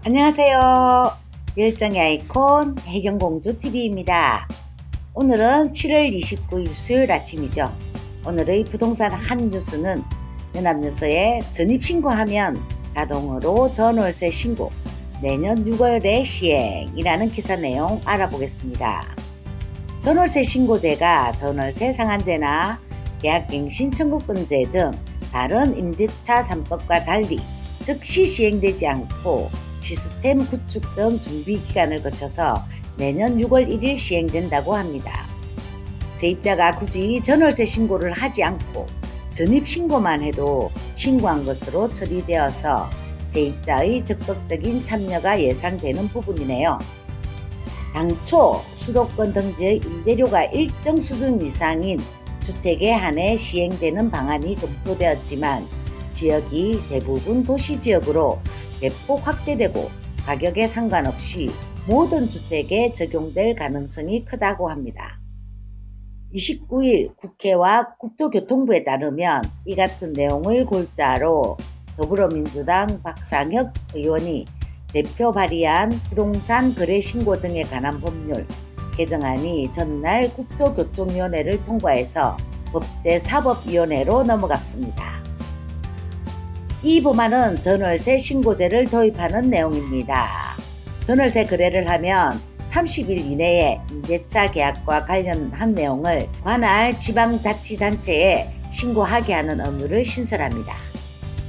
안녕하세요. 열정의 아이콘 해경공주TV입니다. 오늘은 7월 29일 수요일 아침이죠. 오늘의 부동산 한 뉴스는 연합뉴스에 전입신고하면 자동으로 전월세 신고 내년 6월에 시행이라는 기사 내용 알아보겠습니다. 전월세 신고제가 전월세 상한제나 계약갱신 청구권제 등 다른 임대차 3법과 달리 즉시 시행되지 않고 시스템 구축 등 준비 기간을 거쳐서 내년 6월 1일 시행된다고 합니다. 세입자가 굳이 전월세 신고를 하지 않고 전입신고만 해도 신고한 것으로 처리되어서 세입자의 적극적인 참여가 예상되는 부분이네요. 당초 수도권 등지의 임대료가 일정 수준 이상인 주택에 한해 시행되는 방안이 검토되었지만 지역이 대부분 도시지역으로 대폭 확대되고 가격에 상관없이 모든 주택에 적용될 가능성이 크다고 합니다. 29일 국회와 국토교통부에 따르면 이 같은 내용을 골자로 더불어민주당 박상혁 의원이 대표 발의한 부동산 거래 신고 등에 관한 법률 개정안이 전날 국토교통위원회를 통과해서 법제사법위원회로 넘어갔습니다. 이 법안은 전월세 신고제를 도입하는 내용입니다. 전월세 거래를 하면 30일 이내에 임대차 계약과 관련한 내용을 관할 지방자치단체에 신고하게 하는 의무를 신설합니다.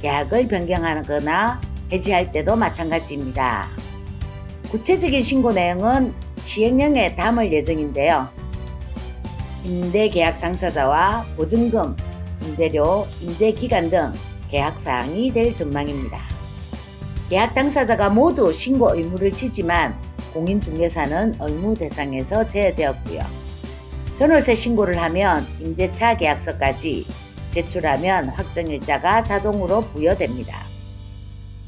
계약을 변경하거나 해지할 때도 마찬가지입니다. 구체적인 신고 내용은 시행령에 담을 예정인데요. 임대계약 당사자와 보증금, 임대료, 임대기간 등 계약사항이 될 전망입니다. 계약 당사자가 모두 신고 의무를 지지만 공인중개사는 의무 대상에서 제외되었고요. 전월세 신고를 하면 임대차 계약서까지 제출하면 확정일자가 자동으로 부여됩니다.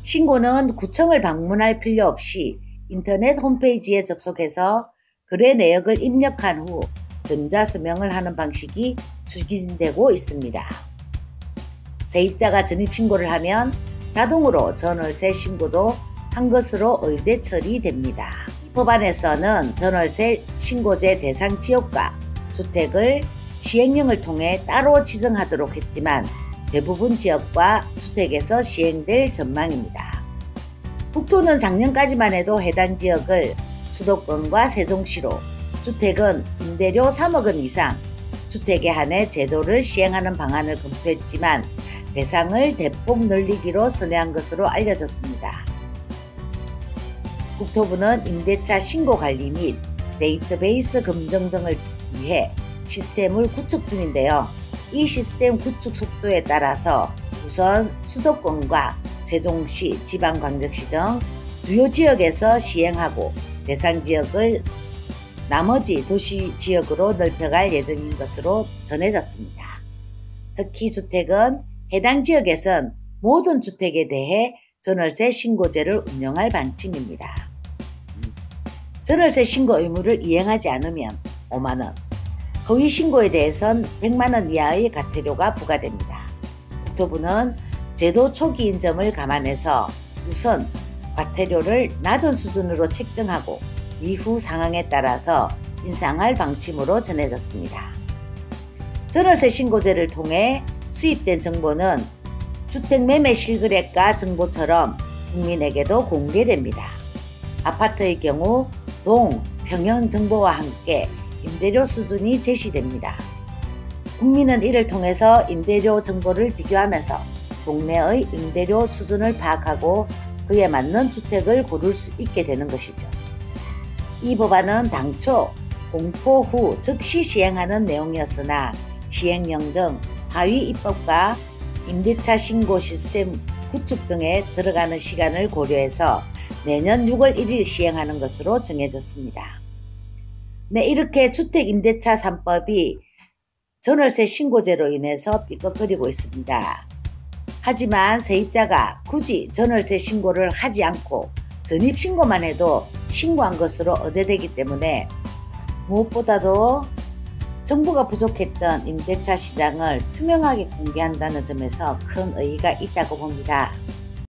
신고는 구청을 방문할 필요 없이 인터넷 홈페이지에 접속해서 거래 내역을 입력한 후 전자서명을 하는 방식이 추진되고 있습니다. 세입자가 전입신고를 하면 자동으로 전월세 신고도 한 것으로 의제 처리됩니다. 이 법안에서는 전월세 신고제 대상 지역과 주택을 시행령을 통해 따로 지정하도록 했지만 대부분 지역과 주택에서 시행될 전망입니다. 국토는 작년까지만 해도 해당 지역을 수도권과 세종시로, 주택은 임대료 3억 원 이상, 주택에 한해 제도를 시행하는 방안을 검토했지만 대상을 대폭 늘리기로 선회한 것으로 알려졌습니다. 국토부는 임대차 신고 관리 및 데이터베이스 검증 등을 위해 시스템을 구축 중인데요. 이 시스템 구축 속도에 따라서 우선 수도권과 세종시, 지방광역시 등 주요 지역에서 시행하고 대상 지역을 나머지 도시 지역으로 넓혀갈 예정인 것으로 전해졌습니다. 특히 주택은 해당 지역에선 모든 주택에 대해 전월세 신고제를 운영할 방침입니다. 전월세 신고 의무를 이행하지 않으면 5만원, 허위 신고에 대해선 100만원 이하의 과태료가 부과됩니다. 국토부는 제도 초기 인점을 감안해서 우선 과태료를 낮은 수준으로 책정하고 이후 상황에 따라서 인상할 방침으로 전해졌습니다. 전월세 신고제를 통해 수입된 정보는 주택매매 실거래가 정보처럼 국민에게도 공개됩니다. 아파트의 경우 동, 평형 정보와 함께 임대료 수준이 제시됩니다. 국민은 이를 통해서 임대료 정보를 비교하면서 동네의 임대료 수준을 파악하고 그에 맞는 주택을 고를 수 있게 되는 것이죠. 이 법안은 당초 공포 후 즉시 시행하는 내용이었으나 시행령 등 하위 입법과 임대차 신고 시스템 구축 등에 들어가는 시간을 고려해서 내년 6월 1일 시행하는 것으로 정해졌습니다. 네, 이렇게 주택임대차 3법이 전월세 신고제로 인해서 삐걱거리고 있습니다. 하지만 세입자가 굳이 전월세 신고를 하지 않고 전입신고만 해도 신고한 것으로 의제되기 때문에 무엇보다도 정보가 부족했던 임대차 시장을 투명하게 공개한다는 점에서 큰 의의가 있다고 봅니다.